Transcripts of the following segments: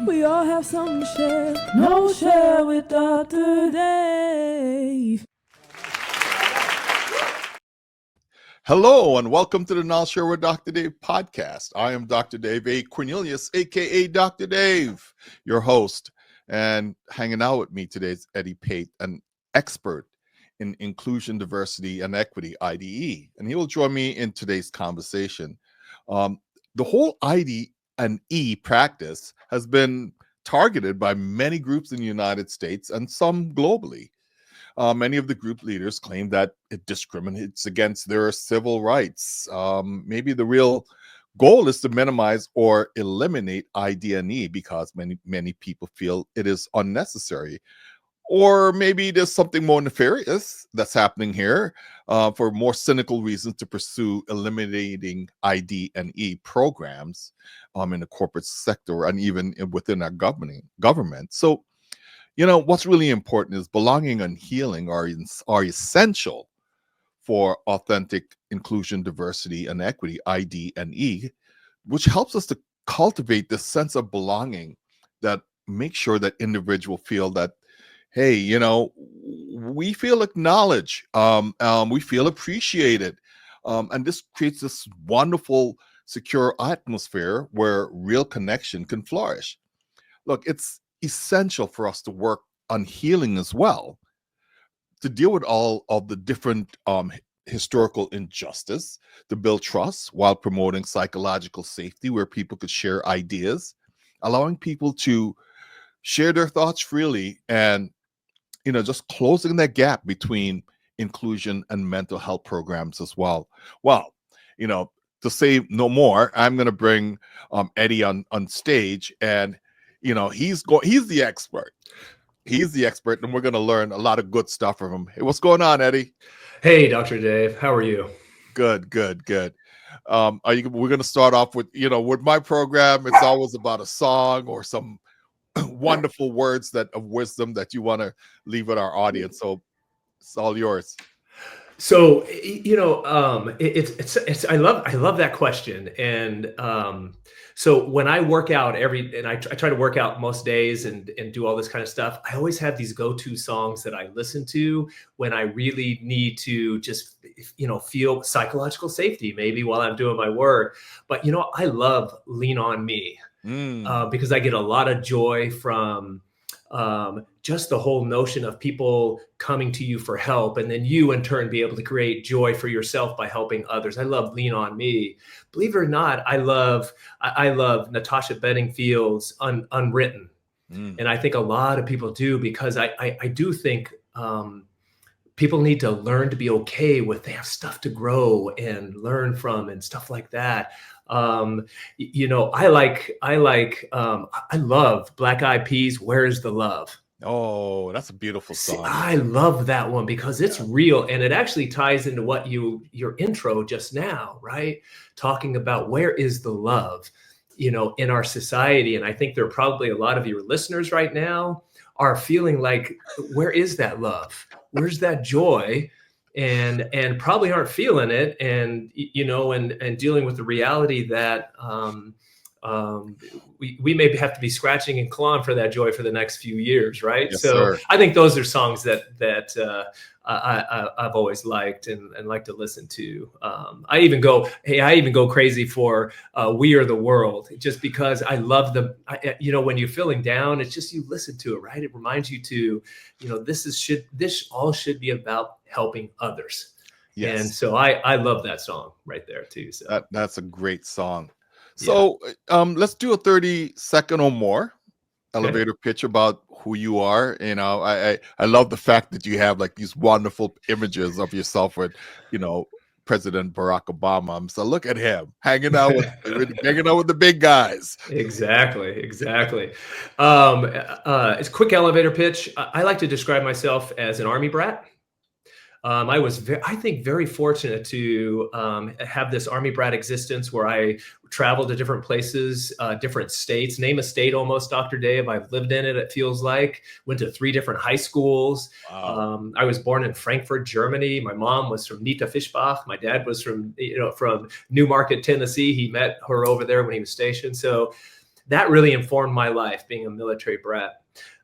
We all have something to share. KnolShare with Dr. Dave. Hello and welcome to the KnolShare with Dr. Dave podcast. I am Dr. Dave A. Cornelius, aka Dr. Dave, your host. And hanging out with me today is Eddie Pate, an expert in inclusion, diversity, and equity, ID&E. And he will join me in today's conversation. The whole ID&E practice has been targeted by many groups in the United States and some globally. Many of the group leaders claim that it discriminates against their civil rights. Maybe the real goal is to minimize or eliminate ID&E because many people feel it is unnecessary. Or maybe there's something more nefarious that's happening here for more cynical reasons to pursue eliminating ID&E programs in the corporate sector and even within our government. So, what's really important is belonging and healing are essential for authentic inclusion, diversity, and equity, ID&E, which helps us to cultivate this sense of belonging that makes sure that individuals feel that, hey, we feel acknowledged, we feel appreciated, and this creates this wonderful, secure atmosphere where real connection can flourish. Look, it's essential for us to work on healing as well, to deal with all of the different historical injustice, to build trust while promoting psychological safety where people could share ideas, allowing people to share their thoughts freely, and just closing that gap between inclusion and mental health programs as well. Well, to say no more, I'm going to bring Eddie on stage, and he's the expert. He's the expert, and we're going to learn a lot of good stuff from him. Hey, what's going on, Eddie? Hey, Dr. Dave, how are you? Good. We're going to start off with, with my program, it's always about a song or some wonderful words of wisdom that you want to leave with our audience. So it's all yours. So, it's I love that question. And so when I work out I try to work out most days and do all this kind of stuff, I always have these go-to songs that I listen to when I really need to just, feel psychological safety, maybe while I'm doing my work. But, I love Lean on Me because I get a lot of joy from just the whole notion of people coming to you for help, and then you in turn be able to create joy for yourself by helping others. I love Lean on Me. Believe it or not, I love Natasha Bedingfield's Unwritten. And I think a lot of people do, because I do think people need to learn to be okay with they have stuff to grow and learn from and stuff like that. I love Black Eyed Peas, Where's the Love? Oh, that's a beautiful song. See, I love that one because it's real, and it actually ties into what your intro just now, right? Talking about where is the love, in our society. And I think there are probably a lot of your listeners right now are feeling like, where is that love? Where's that joy? And probably aren't feeling it, and and dealing with the reality that we may have to be scratching and clawing for that joy for the next few years, right? Yes, so sir. I think those are songs that I've always liked and like to listen to. I even go crazy for "We Are the World," just because I love them. When you're feeling down, it's just you listen to it, right? It reminds you to, this all should be about helping others. Yes. And so I love that song right there too. So that's a great song. So let's do a 30-second or more elevator pitch about who you are. I love the fact that you have like these wonderful images of yourself with, President Barack Obama. So look at him hanging out with the big guys. Exactly. It's a quick elevator pitch. I like to describe myself as an Army brat. I was, very fortunate to have this Army brat existence where I traveled to different places, different states. Name a state almost, Dr. Dave. I've lived in it, it feels like. Went to 3 different high schools. Wow. I was born in Frankfurt, Germany. My mom was from Nita Fischbach. My dad was from Newmarket, Tennessee. He met her over there when he was stationed. So that really informed my life, being a military brat.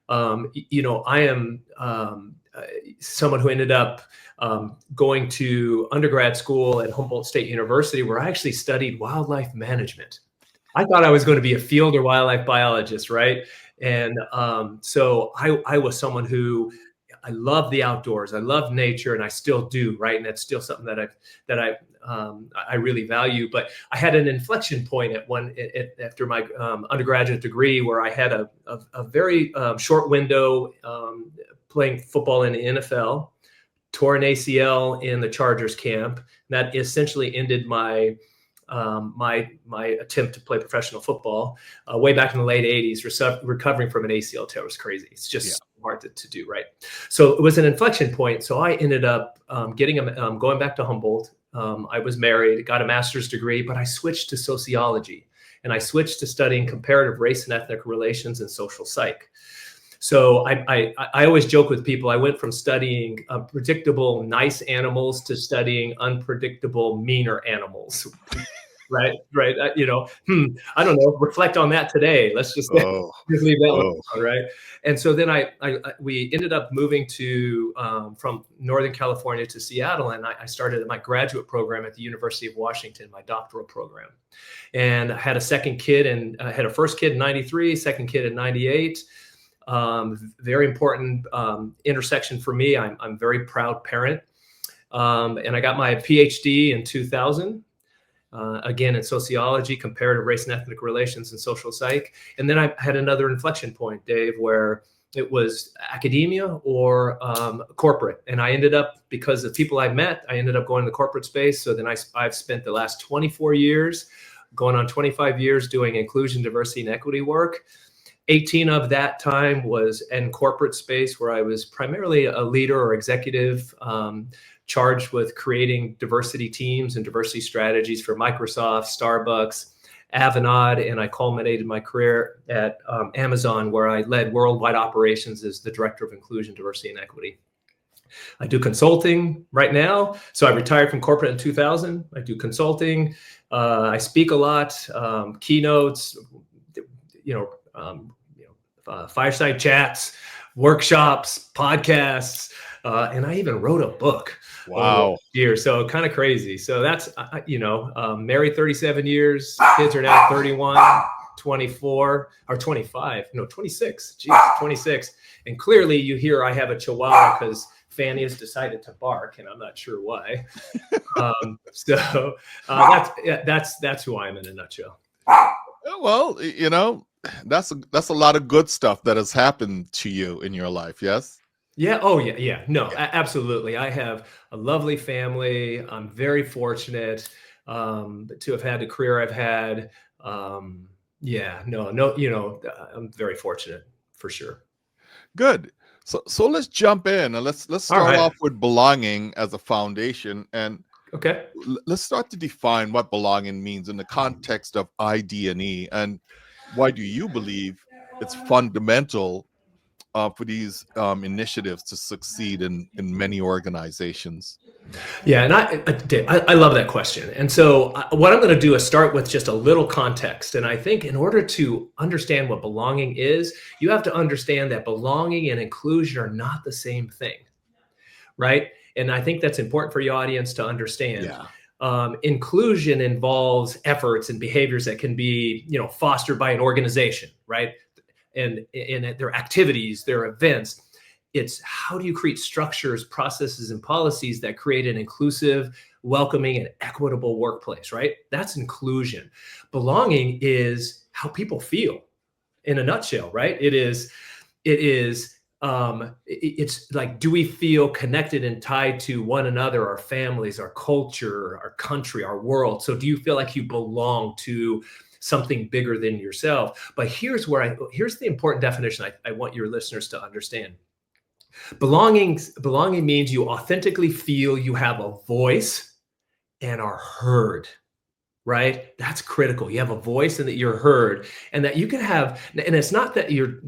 I am someone who ended up going to undergrad school at Humboldt State University, where I actually studied wildlife management. I thought I was going to be a field or wildlife biologist, right? And so I was someone who, I love the outdoors, I love nature, and I still do, right? And that's still something that I really value. But I had an inflection point after my undergraduate degree, where I had a very short window playing football in the NFL, tore an ACL in the Chargers camp. That essentially ended my attempt to play professional football way back in the late 80s. Recovering from an ACL tear was crazy. It's just hard to do, right? So it was an inflection point. So I ended up going back to Humboldt. I was married, got a master's degree, but I switched to sociology, and I switched to studying comparative race and ethnic relations and social psych. So I always joke with people, I went from studying predictable, nice animals to studying unpredictable, meaner animals. Right. I don't know. Reflect on that today. Let's just leave that alone, right? And so then we ended up moving to from Northern California to Seattle, and I started my graduate program at the University of Washington, my doctoral program. And I had a second kid, and I had a first kid in '93, second kid in '98. Very important intersection for me. I'm a very proud parent, and I got my PhD in 2000. Again, in sociology, comparative race and ethnic relations, and social psych. And then I had another inflection point, Dave, where it was academia or corporate. And I ended up, because of people I met, I ended up going to the corporate space. So then I've spent the last 24 years, going on 25 years, doing inclusion, diversity, and equity work. 18 of that time was in corporate space, where I was primarily a leader or executive, charged with creating diversity teams and diversity strategies for Microsoft, Starbucks, Avanade, and I culminated my career at Amazon, where I led worldwide operations as the director of inclusion, diversity, and equity. I do consulting right now. So I retired from corporate in 2000. I do consulting. I speak a lot, keynotes, fireside chats, workshops, podcasts, and I even wrote a book. Wow. Year. So kind of crazy. So that's, married 37 years, kids are now 31, 24, or 25, no, 26, geez, 26. And clearly you hear I have a Chihuahua because Fanny has decided to bark, and I'm not sure why. That's who I am in a nutshell. Well, that's a lot of good stuff that has happened to you in your life. Yes. Yeah. Oh, yeah. Yeah. No, absolutely. I have a lovely family. I'm very fortunate to have had the career I've had. I'm very fortunate for sure. Good. So let's jump in, and let's start off with belonging as a foundation, and okay, let's start to define what belonging means in the context of ID&E, and why do you believe it's fundamental for these initiatives to succeed in many organizations? Yeah, and I love that question. And so what I'm going to do is start with just a little context. And I think in order to understand what belonging is, you have to understand that belonging and inclusion are not the same thing, right? And I think that's important for your audience to understand. Yeah. Inclusion involves efforts and behaviors that can be, fostered by an organization, right? And their activities, their events. It's how do you create structures, processes, and policies that create an inclusive, welcoming, and equitable workplace, right? That's inclusion. Belonging is how people feel in a nutshell, right? It's like, do we feel connected and tied to one another, our families, our culture, our country, our world? So do you feel like you belong to something bigger than yourself? But here's the important definition I want your listeners to understand. Belonging means you authentically feel you have a voice and are heard, right? That's critical. You have a voice and that you're heard, and that you can have, and it's not that you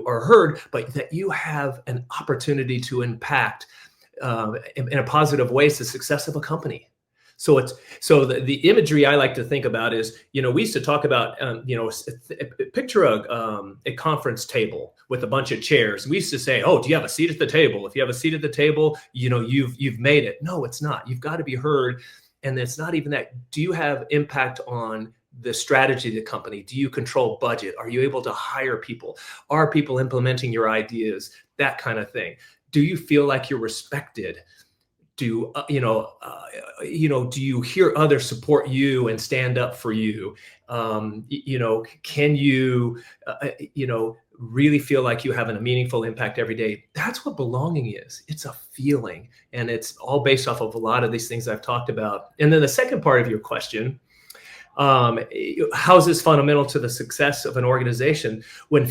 are heard, but that you have an opportunity to impact in a positive way the success of a company. So the imagery I like to think about is, we used to talk about, picture a conference table with a bunch of chairs. We used to say, oh, do you have a seat at the table? If you have a seat at the table, you've made it. No, it's not. You've got to be heard. And it's not even that. Do you have impact on the strategy of the company? Do you control budget? Are you able to hire people? Are people implementing your ideas? That kind of thing. Do you feel like you're respected? Do do you hear others support you and stand up for you? Can you really feel like you have a meaningful impact every day? That's what belonging is. It's a feeling, and it's all based off of a lot of these things I've talked about. And then the second part of your question, how is this fundamental to the success of an organization? When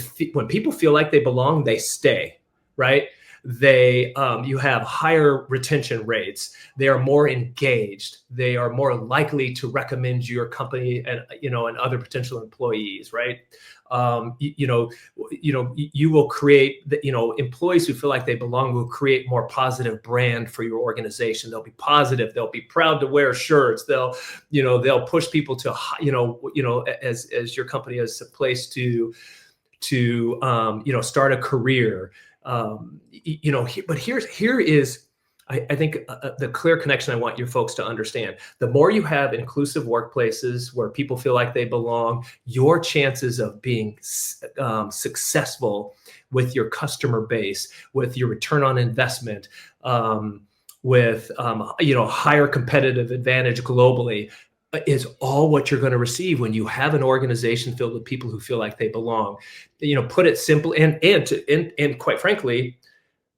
people feel like they belong, they stay, right? You have higher retention rates. They are more engaged. They are more likely to recommend your company and other potential employees, right? You will create employees who feel like they belong will create more positive brand for your organization. They'll be positive. They'll be proud to wear shirts. They'll push people to as your company as a place to start a career. But here is, I think, the clear connection I want your folks to understand. The more you have inclusive workplaces where people feel like they belong, your chances of being successful with your customer base, with your return on investment, with higher competitive advantage globally, is all what you're going to receive when you have an organization filled with people who feel like they belong. Put it simple, and quite frankly,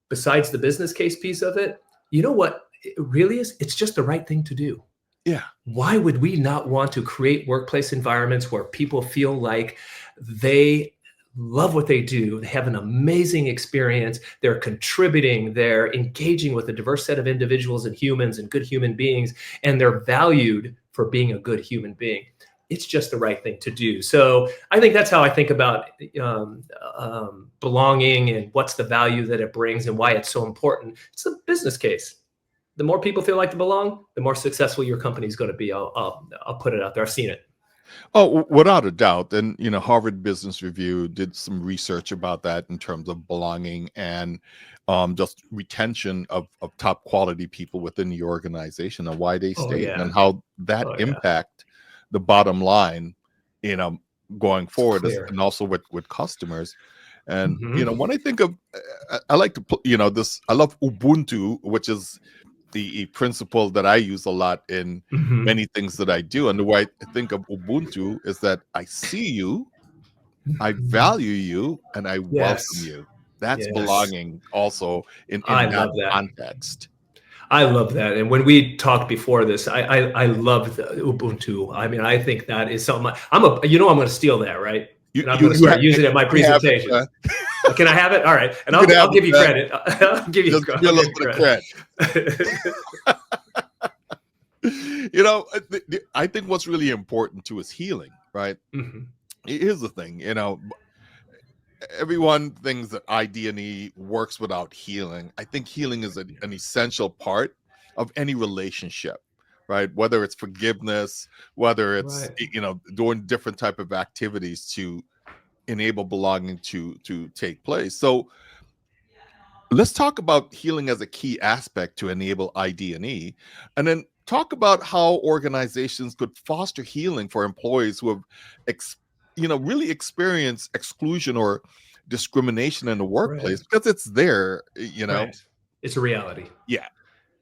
besides the business case piece of it, you know what it really is? It's just the right thing to do. Yeah. Why would we not want to create workplace environments where people feel like they love what they do, they have an amazing experience, they're contributing, they're engaging with a diverse set of individuals and humans and good human beings, and they're valued for being a good human being? It's just the right thing to do. So I think that's how I think about belonging and what's the value that it brings and why it's so important. It's a business case. The more people feel like they belong, the more successful your company is going to be. I'll put it out there. I've seen it. Oh, without a doubt. And, Harvard Business Review did some research about that in terms of belonging and just retention of top quality people within the organization and why they stay and how that impact the bottom line, going forward and also with customers. And, when I think of, I like to put, I love Ubuntu, which is the principle that I use a lot in many things that I do. And the way I think of Ubuntu is that I see you, I value you, and I welcome you. That's belonging also in that context. I love that. And when we talked before this, I love the Ubuntu. I mean, I think that is something I'm going to steal that, right? And I'm going to start using it in my presentation. Can I have it? All right. And I'll give you credit. I'll give you a little bit of credit. I think what's really important too is healing, right? Here's the thing, everyone thinks that ID&E works without healing. I think healing is an essential part of any relationship, right? Whether it's forgiveness, whether it's, doing different type of activities to enable belonging to take place. So let's talk about healing as a key aspect to enable ID&E, and then talk about how organizations could foster healing for employees who have really experience exclusion or discrimination in the workplace, because it's there, Right. It's a reality. Yeah,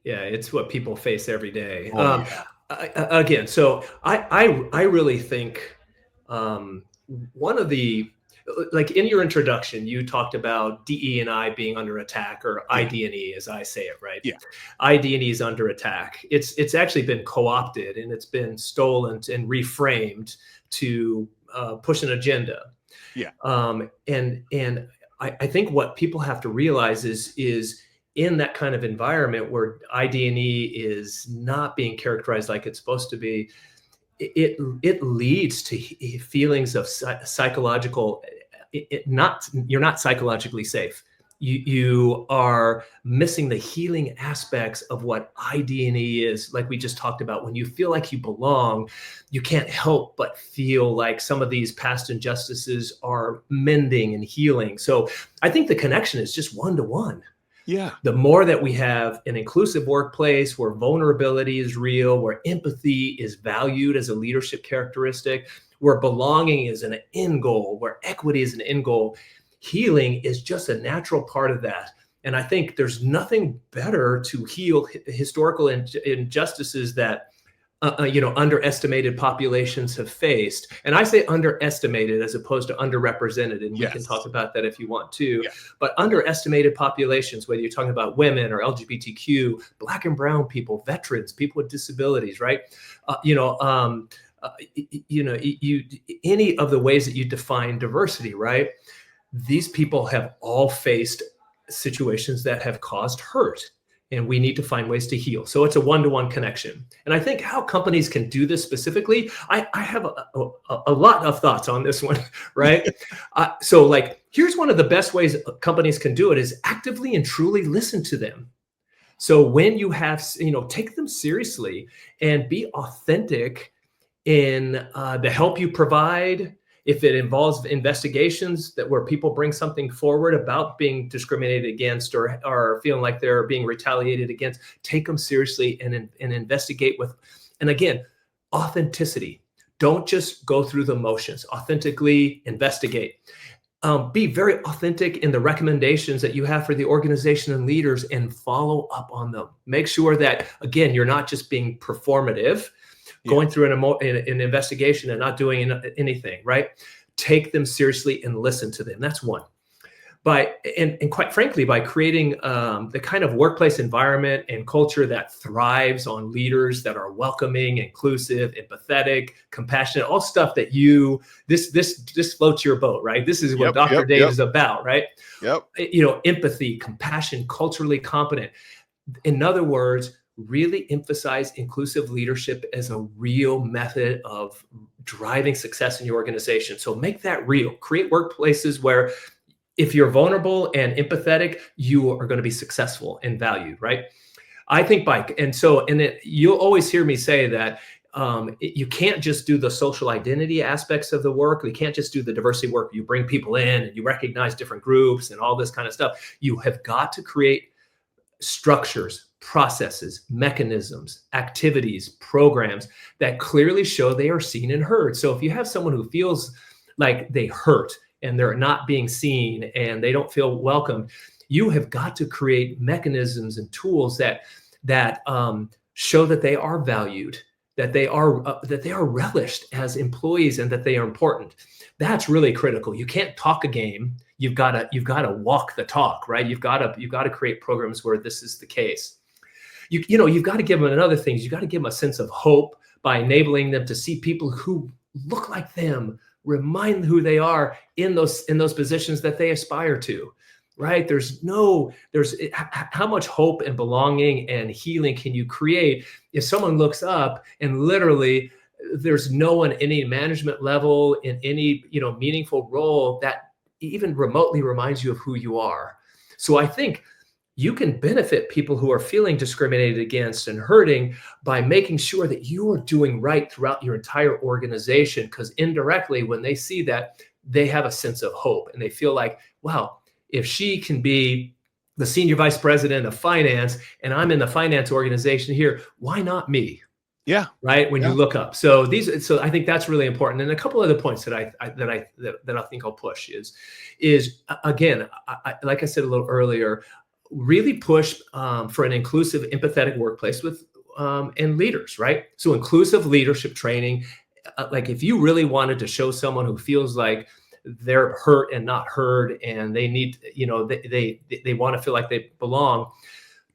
it's what people face every day. Again, so I really think one of the, like in your introduction, you talked about DE&I being under attack, or ID&E as I say it, right? Yeah. ID&E is under attack. It's actually been co-opted and it's been stolen and reframed to push an agenda. Yeah. And I think what people have to realize is in that kind of environment where ID&E is not being characterized like it's supposed to be, it leads to feelings of psychological, you're not psychologically safe. You are missing the healing aspects of what ID&E is, like we just talked about. When you feel like you belong, you can't help but feel like some of these past injustices are mending and healing. So I think the connection is just one-to-one. Yeah. The more that we have an inclusive workplace where vulnerability is real, where empathy is valued as a leadership characteristic, where belonging is an end goal, where equity is an end goal, healing is just a natural part of that. And I think there's nothing better to heal historical injustices that underestimated populations have faced. And I say underestimated as opposed to underrepresented. And we can talk about that if you want to. Yeah. But underestimated populations, whether you're talking about women or LGBTQ, Black and brown people, veterans, people with disabilities, right? Any of the ways that you define diversity, right? These people have all faced situations that have caused hurt, and we need to find ways to heal. So it's a one-to-one connection. And I think how companies can do this specifically, I have a lot of thoughts on this one, right? So like, here's one of the best ways companies can do it is actively and truly listen to them. So when you have, take them seriously and be authentic in the help you provide. If it involves investigations where people bring something forward about being discriminated against or feeling like they're being retaliated against, take them seriously and investigate with, and again, authenticity. Don't just go through the motions. Authentically investigate. Be very authentic in the recommendations that you have for the organization and leaders and follow up on them. Make sure that, again, you're not just being performative, going through an investigation and not doing anything, right? Take them seriously and listen to them. That's one. And quite frankly, by creating the kind of workplace environment and culture that thrives on leaders that are welcoming, inclusive, empathetic, compassionate, all stuff that this floats your boat, right? This is what Dr. Dave is about, right? Empathy, compassion, culturally competent. In other words, really emphasize inclusive leadership as a real method of driving success in your organization. So make that real. Create workplaces where if you're vulnerable and empathetic, you are going to be successful and valued, right? I think you'll always hear me say that you can't just do the social identity aspects of the work. You can't just do the diversity work. You bring people in and you recognize different groups and all this kind of stuff. You have got to create structures, processes, mechanisms, activities, programs that clearly show they are seen and heard. So if you have someone who feels like they hurt and they're not being seen and they don't feel welcomed, you have got to create mechanisms and tools that show that they are valued, that they are relished as employees, and that they are important. That's really critical. You can't talk a game. You've got to walk the talk, right? You've got to create programs where this is the case. You've got to give them another thing. You've got to give them a sense of hope by enabling them to see people who look like them, remind who they are in those positions that they aspire to, right? How much hope and belonging and healing can you create if someone looks up and literally there's no one in any management level in any meaningful role that even remotely reminds you of who you are. So I think you can benefit people who are feeling discriminated against and hurting by making sure that you are doing right throughout your entire organization, because indirectly, when they see that, they have a sense of hope and they feel like, wow, if she can be the senior vice president of finance and I'm in the finance organization here, why not me? Yeah. Right. When you look up. So I think that's really important. And a couple other points that I think I'll push is again, like I said a little earlier, really push for an inclusive, empathetic workplace with and leaders, right? So inclusive leadership training, like if you really wanted to show someone who feels like they're hurt and not heard, and they need, they want to feel like they belong,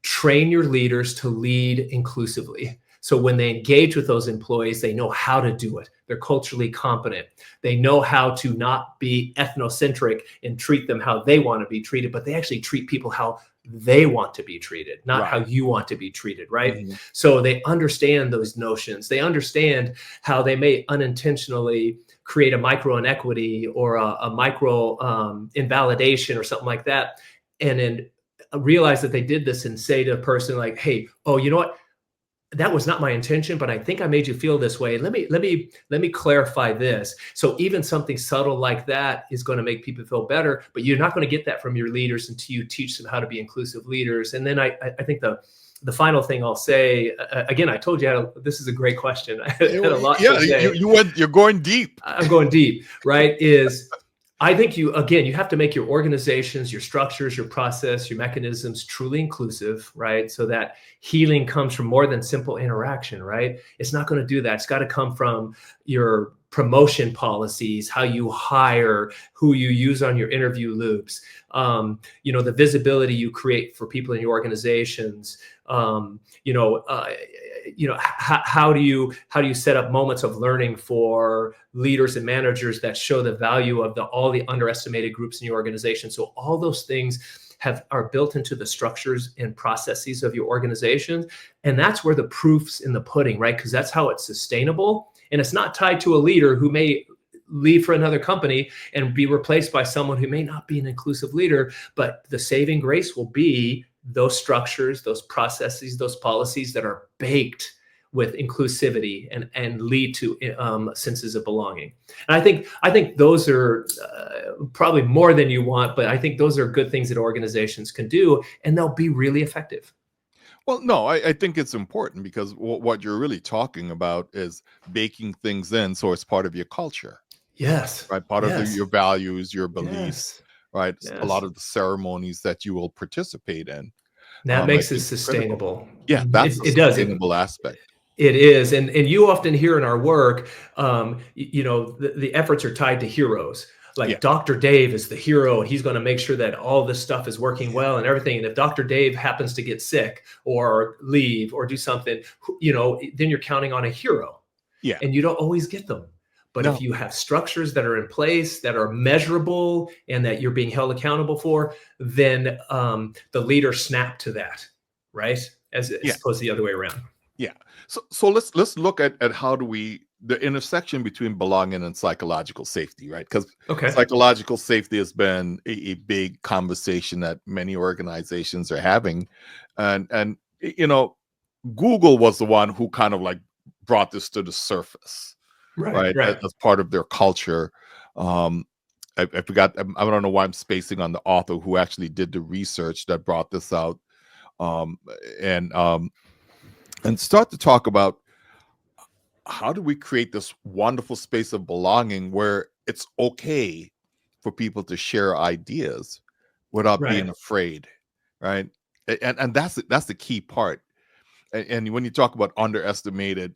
train your leaders to lead inclusively. So when they engage with those employees, they know how to do it. They're culturally competent. They know how to not be ethnocentric and treat them how they want to be treated, but they actually treat people how they want to be treated, not how you want to be treated, right? Mm-hmm. So they understand those notions. They understand how they may unintentionally create a micro inequity or a micro invalidation or something like that. and then realize that they did this and say to a person like, hey, oh, you know what? That was not my intention, but I think I made you feel this way. Let me clarify this. So even something subtle like that is going to make people feel better, but you're not going to get that from your leaders until you teach them how to be inclusive leaders. And then I think the final thing I'll say, again, I told you this is a great question. I had a lot to say. You're going deep. I'm going deep, right? I think you have to make your organizations, your structures, your process, your mechanisms truly inclusive, right? So that healing comes from more than simple interaction, right? It's not going to do that. It's got to come from your promotion policies, how you hire, who you use on your interview loops, the visibility you create for people in your organizations, how do you set up moments of learning for leaders and managers that show the value of all the underestimated groups in your organization. So all those things are built into the structures and processes of your organization. And that's where the proof's in the pudding, right? Because that's how it's sustainable. And it's not tied to a leader who may leave for another company and be replaced by someone who may not be an inclusive leader. But the saving grace will be those structures, those processes, those policies that are baked with inclusivity and lead to senses of belonging. And I think those are probably more than you want, but I think those are good things that organizations can do, and they'll be really effective. Well, no, I think it's important because what you're really talking about is baking things in so it's part of your culture. Yes. Right. Part of your values, your beliefs, yes. right? Yes. A lot of the ceremonies that you will participate in. That makes it sustainable. Yeah, that's the sustainable aspect. It is. And you often hear in our work, the efforts are tied to heroes. Like Dr. Dave is the hero, and he's going to make sure that all this stuff is working well and everything. And if Dr. Dave happens to get sick or leave or do something, then you're counting on a hero. Yeah. And you don't always get them. But if you have structures that are in place, that are measurable, and that you're being held accountable for, then the leaders snap to that, right? As opposed to the other way around. Yeah. So let's look at how the intersection between belonging and psychological safety, right? Because psychological safety has been a big conversation that many organizations are having, and Google was the one who kind of like brought this to the surface, right? As part of their culture. I forgot. I don't know why I'm spacing on the author who actually did the research that brought this out, and start to talk about how do we create this wonderful space of belonging where it's okay for people to share ideas without being afraid, right? And that's the key part. And when you talk about underestimated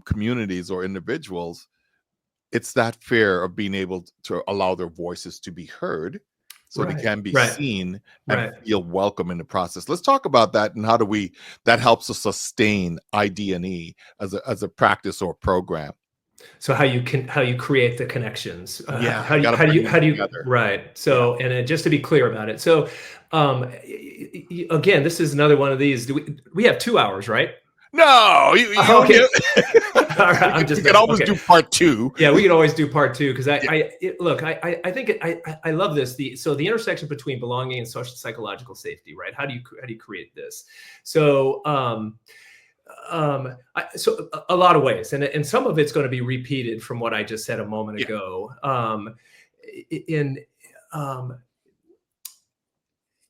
communities or individuals, it's that fear of being able to allow their voices to be heard so they can be seen and feel welcome in the process. Let's talk about that and how that helps us sustain ID&E as a practice or program. So how you create the connections. How do you right. So and then just to be clear about it. So again, this is another one of these. We have 2 hours, right? No, okay. All right, we can always do part 2. Yeah, we can always do part 2 because I think I love this. So the intersection between belonging and social psychological safety, right? How do you create this? So so a lot of ways, and some of it's going to be repeated from what I just said a moment ago.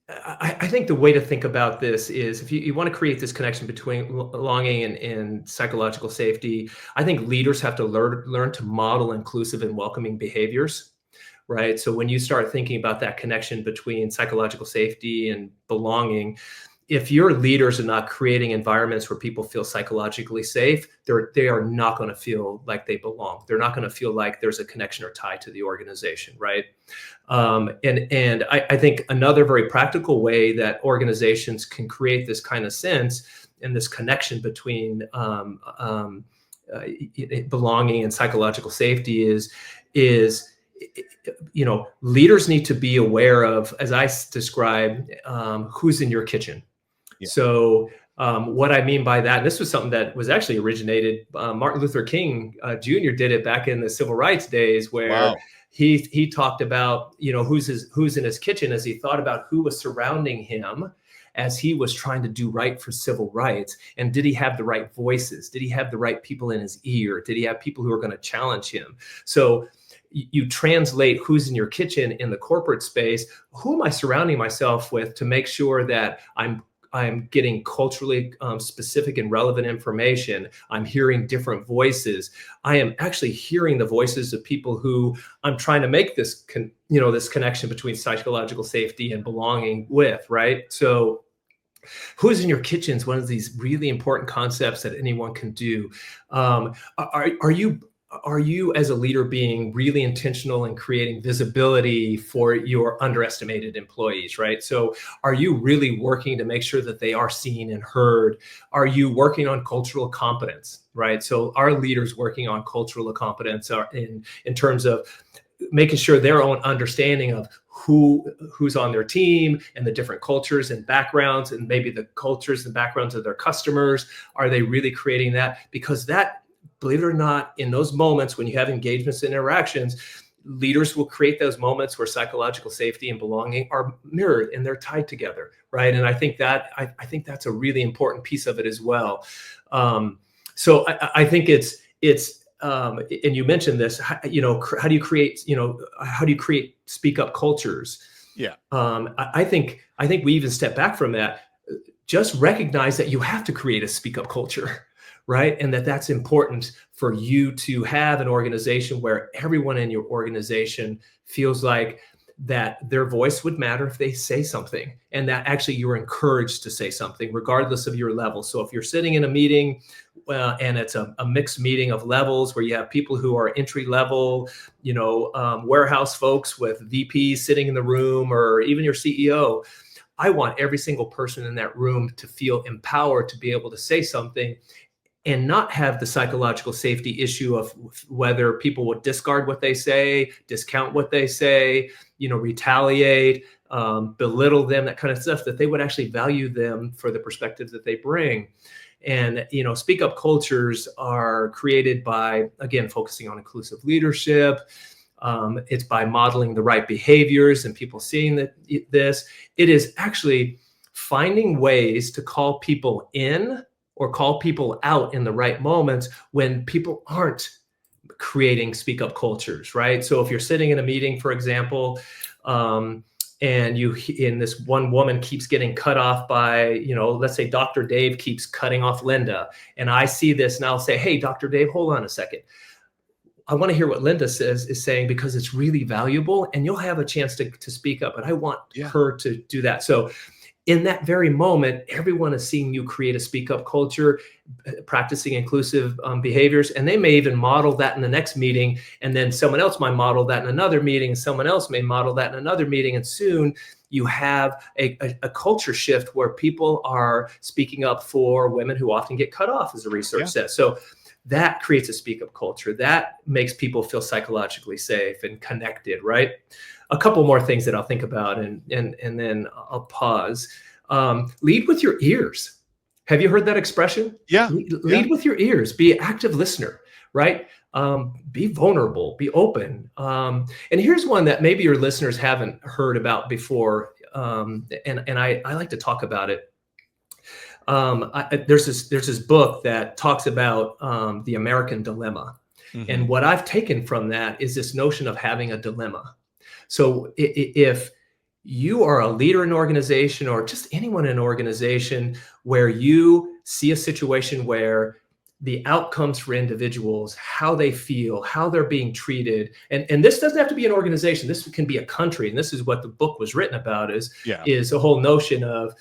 I think the way to think about this is if you want to create this connection between belonging and psychological safety, I think leaders have to learn to model inclusive and welcoming behaviors, right? So when you start thinking about that connection between psychological safety and belonging, if your leaders are not creating environments where people feel psychologically safe, they are not going to feel like they belong. They're not going to feel like there's a connection or tie to the organization, right? And I think another very practical way that organizations can create this kind of sense and this connection between belonging and psychological safety is leaders need to be aware of, as I describe, who's in your kitchen. Yeah. So what I mean by that, and this was something that was actually originated, Martin Luther King Jr. did it back in the civil rights days where he talked about, who's in his kitchen, as he thought about who was surrounding him as he was trying to do right for civil rights. And did he have the right voices? Did he have the right people in his ear? Did he have people who are going to challenge him? So you translate who's in your kitchen in the corporate space. Who am I surrounding myself with to make sure that I'm getting culturally specific and relevant information? I'm hearing different voices. I am actually hearing the voices of people who I'm trying to make this this connection between psychological safety and belonging with, right? So who's in your kitchen is one of these really important concepts that anyone can do. Are you as a leader being really intentional in creating visibility for your underestimated employees, right? So are you really working to make sure that they are seen and heard? Are you working on cultural competence, right? So our leaders working on cultural competence are in terms of making sure their own understanding of who's on their team and the different cultures and backgrounds, and maybe the cultures and backgrounds of their customers. Are they really creating that? Because that, believe it or not, in those moments when you have engagements and interactions, leaders will create those moments where psychological safety and belonging are mirrored and they're tied together, right? And I think that's a really important piece of it as well. So I think it's and you mentioned this, how do you create speak up cultures? Yeah. I think we even step back from that. Just recognize that you have to create a speak up culture, right? And that's important for you to have an organization where everyone in your organization feels like that their voice would matter if they say something, and that actually you're encouraged to say something regardless of your level. So if you're sitting in a meeting and it's a mixed meeting of levels where you have people who are entry level, warehouse folks with VPs sitting in the room, or even your CEO, I want every single person in that room to feel empowered to be able to say something and not have the psychological safety issue of whether people would discard what they say, discount what they say, retaliate, belittle them, that kind of stuff, that they would actually value them for the perspectives that they bring. And, speak up cultures are created by, again, focusing on inclusive leadership. It's by modeling the right behaviors and people seeing this. It is actually finding ways to call people in or call people out in the right moments when people aren't creating speak up cultures, right? So if you're sitting in a meeting, for example, and this one woman keeps getting cut off by, let's say Dr. Dave keeps cutting off Linda, and I see this and I'll say, hey, Dr. Dave, hold on a second. I want to hear what Linda is saying, because it's really valuable and you'll have a chance to speak up, and I want her to do that. So in that very moment, everyone is seeing you create a speak up culture, practicing inclusive behaviors, and they may even model that in the next meeting, and then someone else might model that in another meeting, and someone else may model that in another meeting, and soon you have a culture shift where people are speaking up for women who often get cut off, as the research says. So that creates a speak up culture. That makes people feel psychologically safe and connected, right? A couple more things that I'll think about, and then I'll pause. Lead with your ears. Have you heard that expression? Yeah. Lead with your ears. Be an active listener, right? Be vulnerable. Be open. And here's one that maybe your listeners haven't heard about before, and I like to talk about it. There's this book that talks about the American dilemma, and what I've taken from that is this notion of having a dilemma. So if you are a leader in an organization, or just anyone in an organization, where you see a situation where the outcomes for individuals, how they feel, how they're being treated, and this doesn't have to be an organization, this can be a country, and this is what the book was written about, is a whole notion of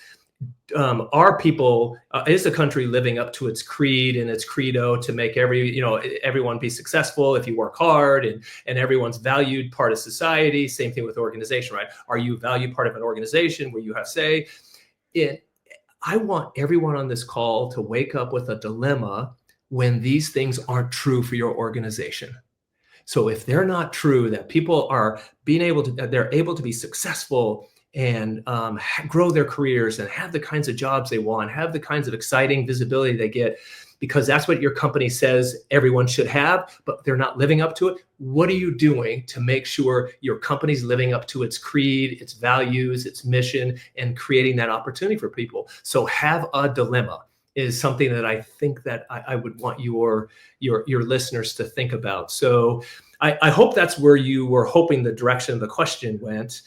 are people, is the country living up to its creed and its credo to make everyone be successful if you work hard, and everyone's valued part of society? Same thing with organization, right? Are you a valued part of an organization where you have say? I want everyone on this call to wake up with a dilemma when these things aren't true for your organization. So if they're not true, that people are they're able to be successful and grow their careers and have the kinds of jobs they want, have the kinds of exciting visibility they get, because that's what your company says everyone should have, but they're not living up to it. What are you doing to make sure your company's living up to its creed, its values, its mission, and creating that opportunity for people? So have a dilemma is something that I think that I would want your listeners to think about. So I hope that's where you were hoping the direction of the question went.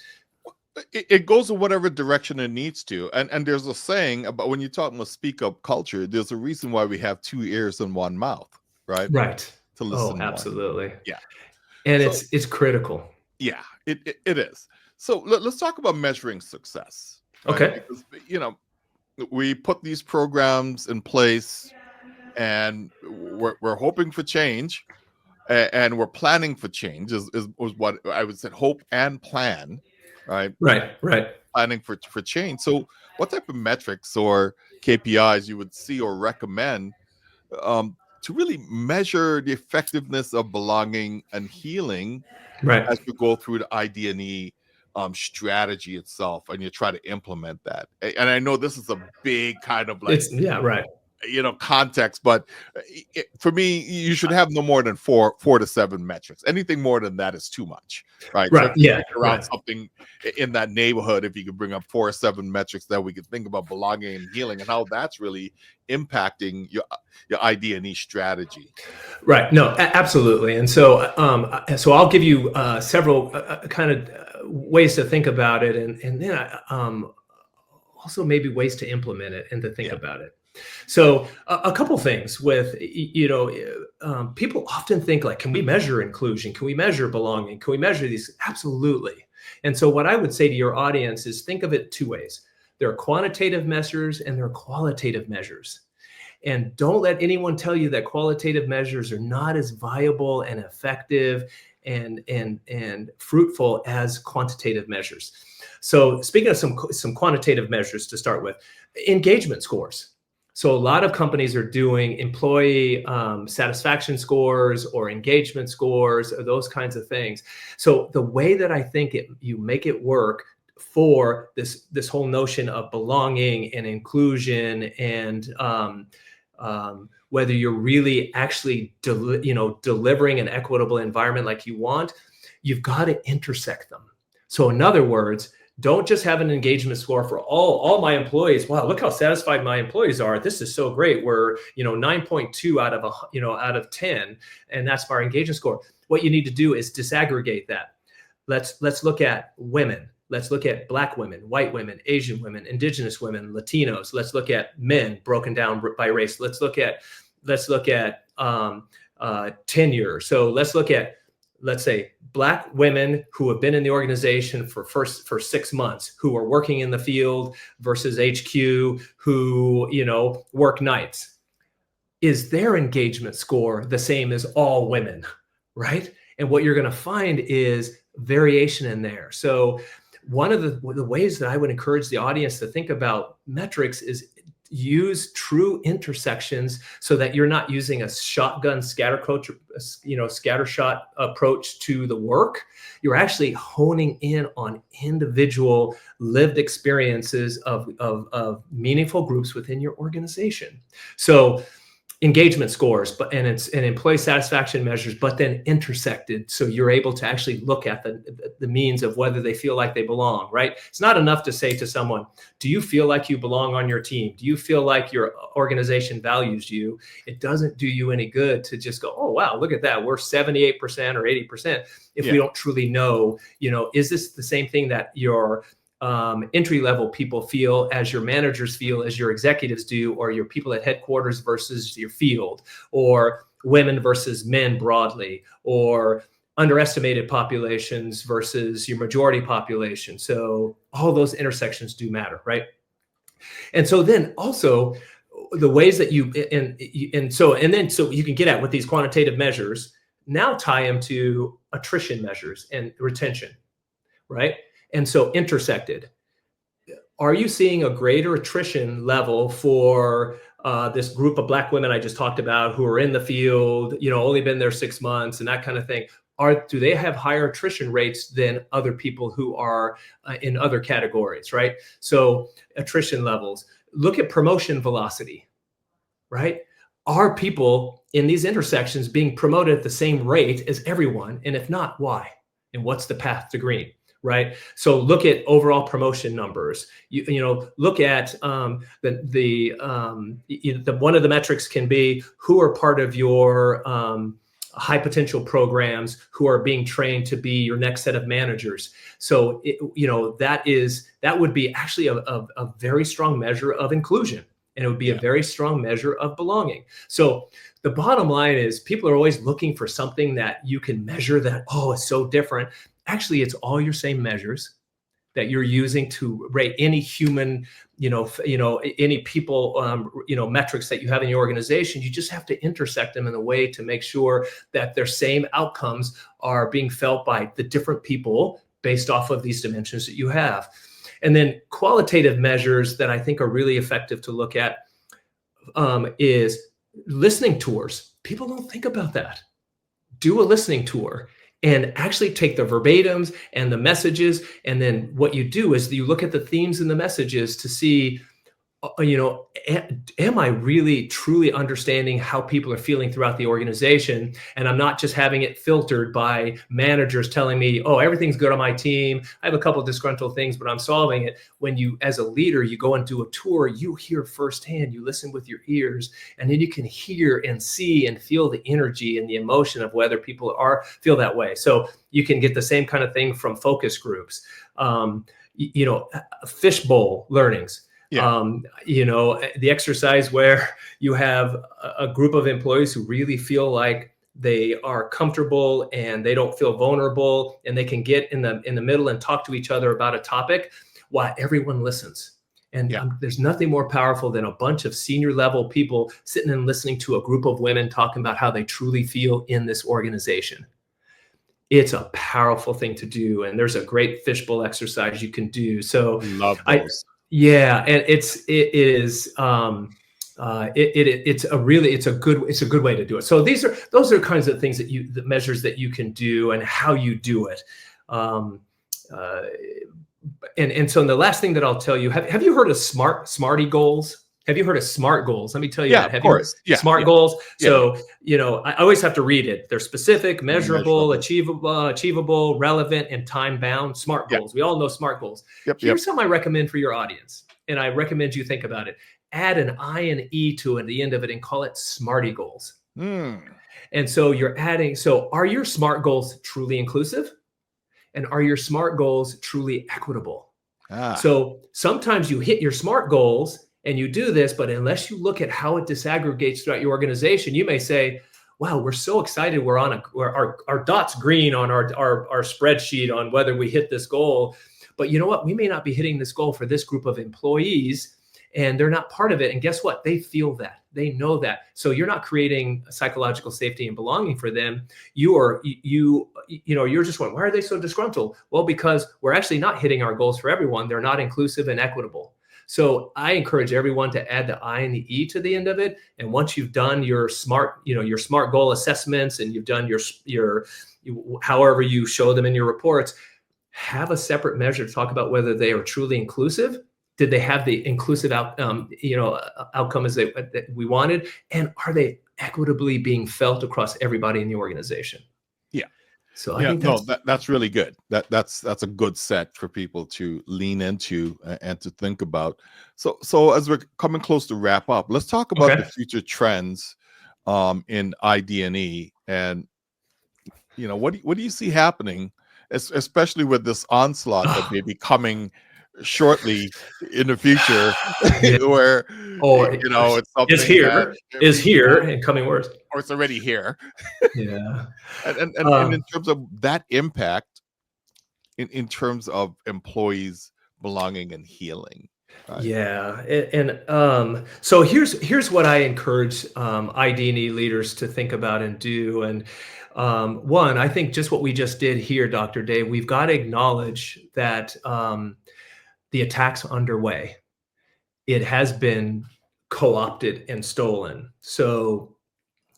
It goes in whatever direction it needs to. And there's a saying about when you talk about speak up culture, there's a reason why we have 2 ears and 1 mouth, right? Right. To listen more. Absolutely. Yeah. And So, it's critical. Yeah, it is. So let's talk about measuring success. Right? Okay. Because, we put these programs in place and we're hoping for change, and we're planning for change is what I would say, hope and plan, right? Right. Planning for change. So what type of metrics or KPIs you would see or recommend to really measure the effectiveness of belonging and healing Right. as you go through the ID&E strategy itself, and you try to implement that? And I know this is a big kind of like, Right. Context, but for me, you should have no more than 4 to 7 metrics. Anything more than that is too much, right? Right. So Yeah. around something in that neighborhood, if you could bring up 4 or 7 metrics, that we could think about belonging and healing and how that's really impacting your ID&E strategy. Right. No, absolutely. And so, so I'll give you several kind of ways to think about it, and then also maybe ways to implement it and to think about it. So a couple things with, people often think like, can we measure inclusion? Can we measure belonging? Can we measure these? Absolutely. And so what I would say to your audience is think of it 2 ways. There are quantitative measures and there are qualitative measures. And don't let anyone tell you that qualitative measures are not as viable and effective and fruitful as quantitative measures. So speaking of some quantitative measures to start with, engagement scores. So a lot of companies are doing employee satisfaction scores or engagement scores or those kinds of things. So the way that I think you make it work for this whole notion of belonging and inclusion and whether you're really actually delivering an equitable environment like you want, you've got to intersect them. So in other words, don't just have an engagement score for all my employees. Wow, look how satisfied my employees are. This is so great. We're 9.2 out of 10, and that's our engagement score. What you need to do is disaggregate that. Let's look at women. Let's look at Black women, white women, Asian women, Indigenous women, Latinos. Let's look at men broken down by race. Let's look at tenure. So let's say Black women who have been in the organization for 6 months, who are working in the field versus HQ, who work nights. Is their engagement score the same as all women, right? And what you're going to find is variation in there. So one of the ways that I would encourage the audience to think about metrics is use true intersections so that you're not using a shotgun scattershot approach to the work. You're actually honing in on individual lived experiences of meaningful groups within your organization. So engagement scores, and employee satisfaction measures, but then intersected. So you're able to actually look at the means of whether they feel like they belong, right? It's not enough to say to someone, do you feel like you belong on your team? Do you feel like your organization values you? It doesn't do you any good to just go, oh, wow, look at that. We're 78% or 80% if we don't truly know, is this the same thing that your entry-level people feel, as your managers feel, as your executives do, or your people at headquarters versus your field, or women versus men broadly, or underestimated populations versus your majority population. So all those intersections do matter, right? And so then also the ways that so you can get at with these quantitative measures, now tie them to attrition measures and retention, right? And so intersected. Are you seeing a greater attrition level for this group of Black women I just talked about who are in the field, only been there 6 months and that kind of thing? Do they have higher attrition rates than other people who are in other categories, right? So attrition levels. Look at promotion velocity, right? are people in these intersections being promoted at the same rate as everyone? And if not, why? And what's the path to green? Right. So look at overall promotion numbers. Look at one of the metrics can be who are part of your high potential programs, who are being trained to be your next set of managers. So that would be actually a very strong measure of inclusion, and it would be a very strong measure of belonging. So the bottom line is people are always looking for something that you can measure that, oh, it's so different. Actually, it's all your same measures that you're using to rate any human, any people, metrics that you have in your organization. You just have to intersect them in a way to make sure that their same outcomes are being felt by the different people based off of these dimensions that you have. And then qualitative measures that I think are really effective to look at is listening tours. People don't think about that. Do a listening tour and actually take the verbatims and the messages. And then what you do is you look at the themes and the messages to see, am I really truly understanding how people are feeling throughout the organization? And I'm not just having it filtered by managers telling me, oh, everything's good on my team. I have a couple of disgruntled things, but I'm solving it. When you, as a leader, you go and do a tour, you hear firsthand, you listen with your ears, and then you can hear and see and feel the energy and the emotion of whether people feel that way. So you can get the same kind of thing from focus groups, fishbowl learnings. Yeah. The exercise where you have a group of employees who really feel like they are comfortable and they don't feel vulnerable, and they can get in the middle and talk to each other about a topic while everyone listens. And there's nothing more powerful than a bunch of senior level people sitting and listening to a group of women talking about how they truly feel in this organization. It's a powerful thing to do. And there's a great fishbowl exercise you can do. So Love those. Yeah, and it's a good way to do it. So those are kinds of things the measures that you can do and how you do it. And so the last thing that I'll tell you, have you heard of SMARTY goals? Have you heard of SMART goals? Let me tell you that. Of course. SMART goals. So, I always have to read it. They're specific, measurable, achievable, relevant, and time-bound. SMART goals. We all know SMART goals. Here's something I recommend for your audience, and I recommend you think about it. Add an I and E to it at the end of it and call it SMARTY goals. And so are your SMART goals truly inclusive? And are your SMART goals truly equitable? So sometimes you hit your SMART goals and you do this, but unless you look at how it disaggregates throughout your organization, you may say, wow, we're so excited. We're on our dot's green on our spreadsheet on whether we hit this goal. But you know what? We may not be hitting this goal for this group of employees, and they're not part of it. And guess what? They feel that. They know that. So you're not creating psychological safety and belonging for them. You're just going, why are they so disgruntled? Well, because we're actually not hitting our goals for everyone. They're not inclusive and equitable. So I encourage everyone to add the I and the E to the end of it. And once you've done your SMART goal assessments, and you've done your however you show them in your reports, have a separate measure to talk about whether they are truly inclusive. Did they have the inclusive outcome as that we wanted? And are they equitably being felt across everybody in the organization? So I think that's really good. That's a good set for people to lean into and to think about. So as we're coming close to wrap up, let's talk about the future trends in ID&E, and what do you see happening, especially with this onslaught that may be coming shortly in the future, where it's something is here and coming worse, or it's already here. And in terms of that impact, in terms of employees belonging and healing. So here's what I encourage ID&E leaders to think about and do. And one, I think just what we just did here, Dr. Dave, we've got to acknowledge that the attack's underway. It has been co-opted and stolen. So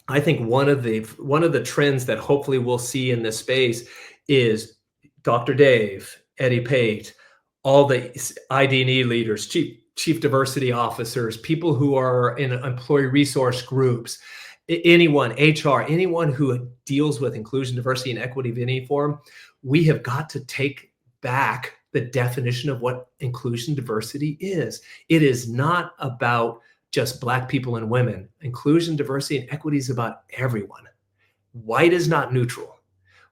I think one of the trends that hopefully we'll see in this space Is Dr. Dave, Eddie Pate, all the ID&E leaders, chief chief diversity officers, people who are in employee resource groups, anyone, HR, anyone who deals with inclusion, diversity, and equity of any form, we have got to take back the definition of what inclusion, diversity is. It is not about just Black people and women. Inclusion, diversity, and equity is about everyone. White is not neutral.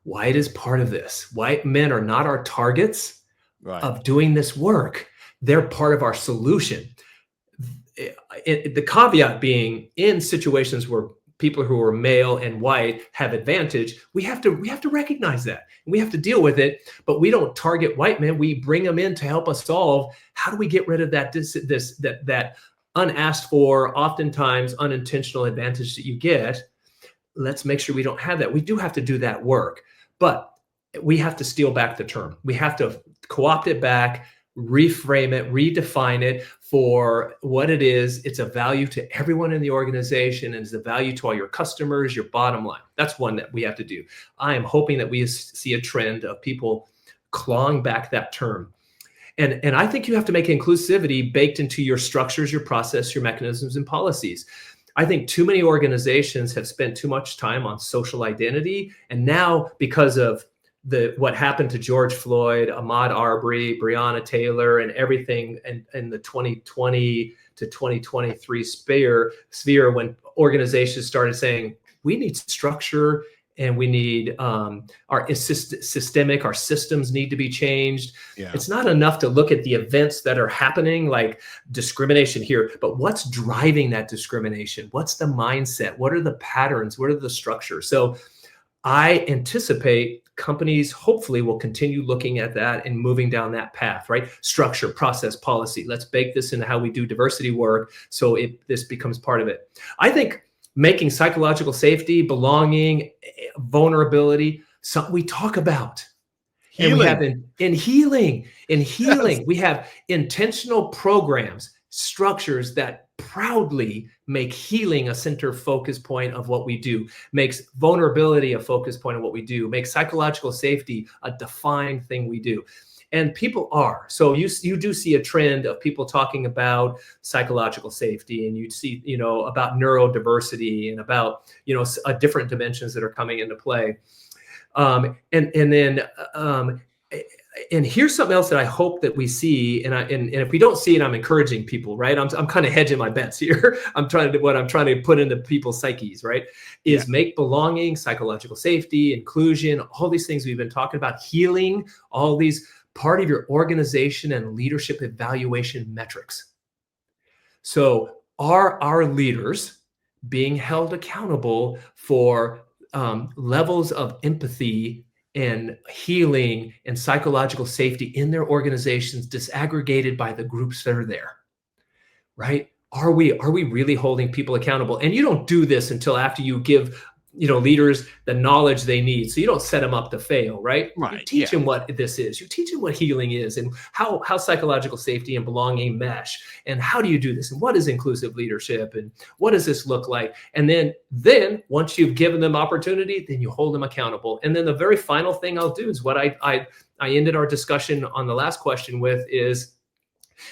White is part of this. White men are not our targets of doing this work. They're part of our solution. The caveat being, in situations where people who are male and white have advantage, we have to recognize that. And we have to deal with it, but we don't target white men. We bring them in to help us solve, how do we get rid of that unasked for, oftentimes unintentional advantage that you get? Let's make sure we don't have that. We do have to do that work, but we have to steal back the term. We have to co-opt it back, reframe it, redefine it for what it is. It's a value to everyone in the organization, and it's a value to all your customers, your bottom line. That's one that we have to do. I am hoping that we see a trend of people clawing back that term. And I think you have to make inclusivity baked into your structures, your process, your mechanisms, and policies. I think too many organizations have spent too much time on social identity. And now, because of what happened to George Floyd, Ahmaud Arbery, Breonna Taylor, and everything in the 2020 to 2023 sphere, when organizations started saying, we need structure and we need our systems need to be changed. Yeah. It's not enough to look at the events that are happening, like discrimination here, but what's driving that discrimination? What's the mindset? What are the patterns? What are the structures? So I anticipate companies hopefully will continue looking at that and moving down that path, right? Structure, process, policy. Let's bake this into how we do diversity work so this becomes part of it. I think making psychological safety, belonging, vulnerability, something we talk about. Healing. And we have in healing, yes. We have intentional programs, structures that proudly make healing a center focus point of what we do, makes vulnerability a focus point of what we do, makes psychological safety a defined thing we do. And people are. So you do see a trend of people talking about psychological safety, and you see, about neurodiversity and about, different dimensions that are coming into play. And here's something else that I hope that we see, and if we don't see it, I'm encouraging people, right? I'm kind of hedging my bets here. What I'm trying to put into people's psyches, right? Is make belonging, psychological safety, inclusion, all these things we've been talking about, healing, all these part of your organization and leadership evaluation metrics. So are our leaders being held accountable for levels of empathy and healing and psychological safety in their organizations, disaggregated by the groups that are there, right? Are we really holding people accountable? And you don't do this until after you give leaders the knowledge they need. So you don't set them up to fail, right? You teach them what this is. You teach them what healing is and how psychological safety and belonging mesh. And how do you do this? And what is inclusive leadership? And what does this look like? And then once you've given them opportunity, then you hold them accountable. And then the very final thing I'll do is what I ended our discussion on the last question with is,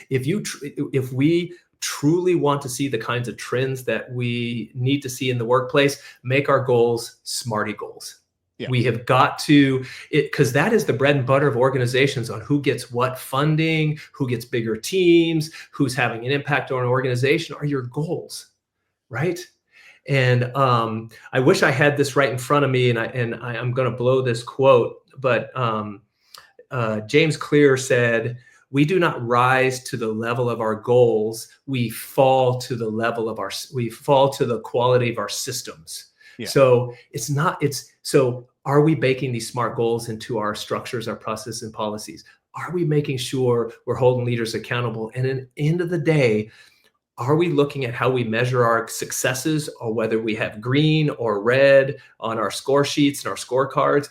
if we truly want to see the kinds of trends that we need to see in the workplace, make our goals SMARTY goals. Yeah. We have got to, because that is the bread and butter of organizations, on who gets what funding, who gets bigger teams, who's having an impact on an organization, are your goals, right? And I wish I had this right in front of me, and I'm going to blow this quote, but James Clear said, "We do not rise to the level of our goals. We fall to the quality of our systems." Yeah. So so are we baking these SMART goals into our structures, our processes, and policies? Are we making sure we're holding leaders accountable? And at the end of the day, are we looking at how we measure our successes, or whether we have green or red on our score sheets and our scorecards?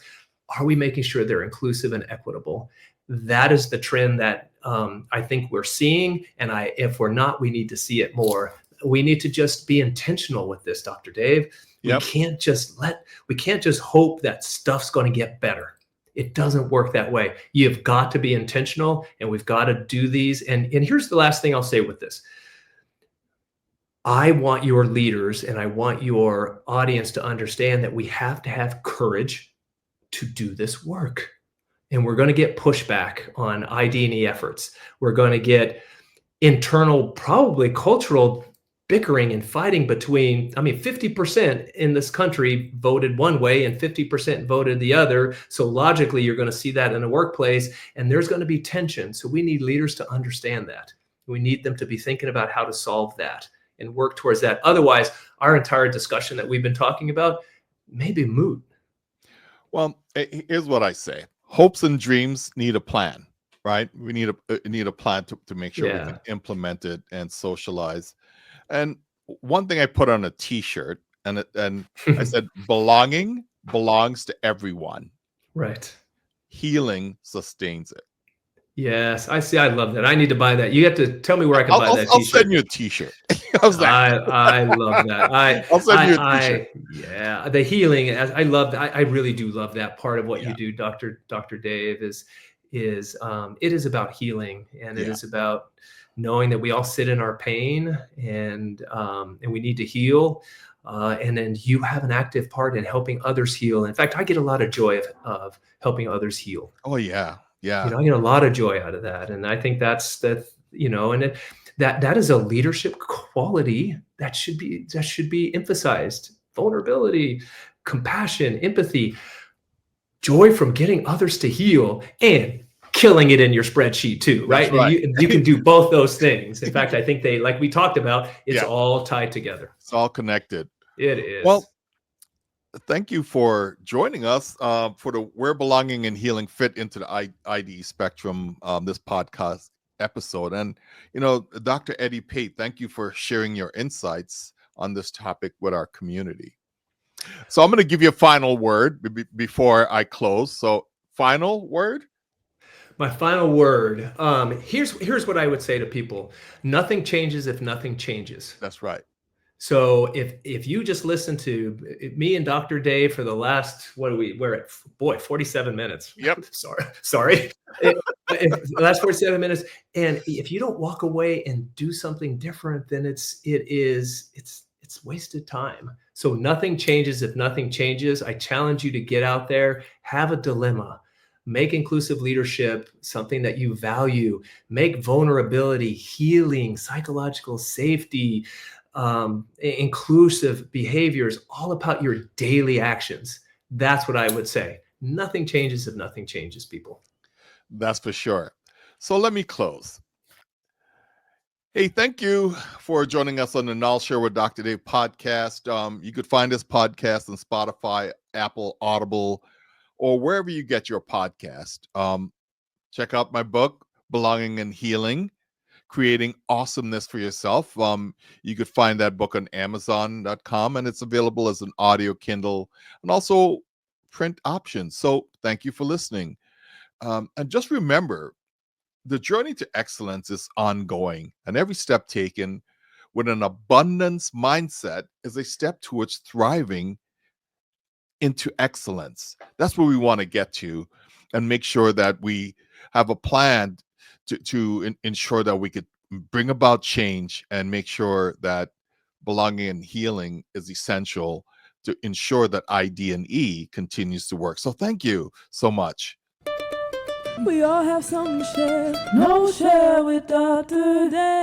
Are we making sure they're inclusive and equitable? That is the trend that I think we're seeing. And if we're not, we need to see it more. We need to just be intentional with this, Dr. Dave. Yep. We can't just hope that stuff's going to get better. It doesn't work that way. You've got to be intentional, and we've got to do these. And here's the last thing I'll say with this. I want your leaders and I want your audience to understand that we have to have courage to do this work. And we're going to get pushback on ID&E efforts. We're going to get internal, probably cultural bickering and fighting between, 50% in this country voted one way and 50% voted the other. So logically, you're going to see that in a workplace, and there's going to be tension. So we need leaders to understand that. We need them to be thinking about how to solve that and work towards that. Otherwise, our entire discussion that we've been talking about may be moot. Well, here's what I say. Hopes and dreams need a plan, right? We need a plan to make sure we can implement it and socialize. And one thing I put on a T-shirt, and I said, belonging belongs to everyone. Right. Healing sustains it. Yes, I see. I love that. I need to buy that. You have to tell me where I can buy that T-shirt. I'll send you a T-shirt. How's that? I love that. I'll send you a T-shirt. Yeah, the healing. I love that. I really do love that part of what you do, Dr. Dave. It is about healing, and it is about knowing that we all sit in our pain, and we need to heal. And then you have an active part in helping others heal. In fact, I get a lot of joy of helping others heal. Oh yeah. Yeah. I get a lot of joy out of that. And I think that is a leadership quality that should be emphasized. Vulnerability, compassion, empathy, joy from getting others to heal, and killing it in your spreadsheet too, right? Right. And you can do both those things. In fact, I think they, like we talked about, it's all tied together. It's all connected. It is. Well, thank you for joining us for the Where Belonging and Healing Fit into the ID Spectrum, this podcast episode. And, Dr. Eddie Pate, thank you for sharing your insights on this topic with our community. So I'm going to give you a final word before I close. So final word? My final word. Here's what I would say to people. Nothing changes if nothing changes. That's right. So if you just listen to me and Dr. Dave for the last, we're at 47 minutes. Yep. Sorry. The last 47 minutes. And if you don't walk away and do something different, then it's wasted time. So nothing changes if nothing changes. I challenge you to get out there, have a dilemma, make inclusive leadership something that you value, make vulnerability, healing, psychological safety, inclusive behaviors all about your daily actions. That's what I would say. Nothing changes if nothing changes, people. That's for sure. So let me close. Hey, thank you for joining us on the KnolShare with Dr. Dave podcast. You could find this podcast on Spotify, Apple, Audible, or wherever you get your podcast. Check out my book, Belonging and Healing, Creating Awesomeness for Yourself. You could find that book on Amazon.com, and it's available as an audio Kindle and also print options. So thank you for listening. And just remember, the journey to excellence is ongoing, and every step taken with an abundance mindset is a step towards thriving into excellence. That's where we want to get to, and make sure that we have a plan to ensure that we could bring about change and make sure that belonging and healing is essential to ensure that ID&E continues to work. So thank you so much. We all have something to share. KnolShare with Dr. Dave.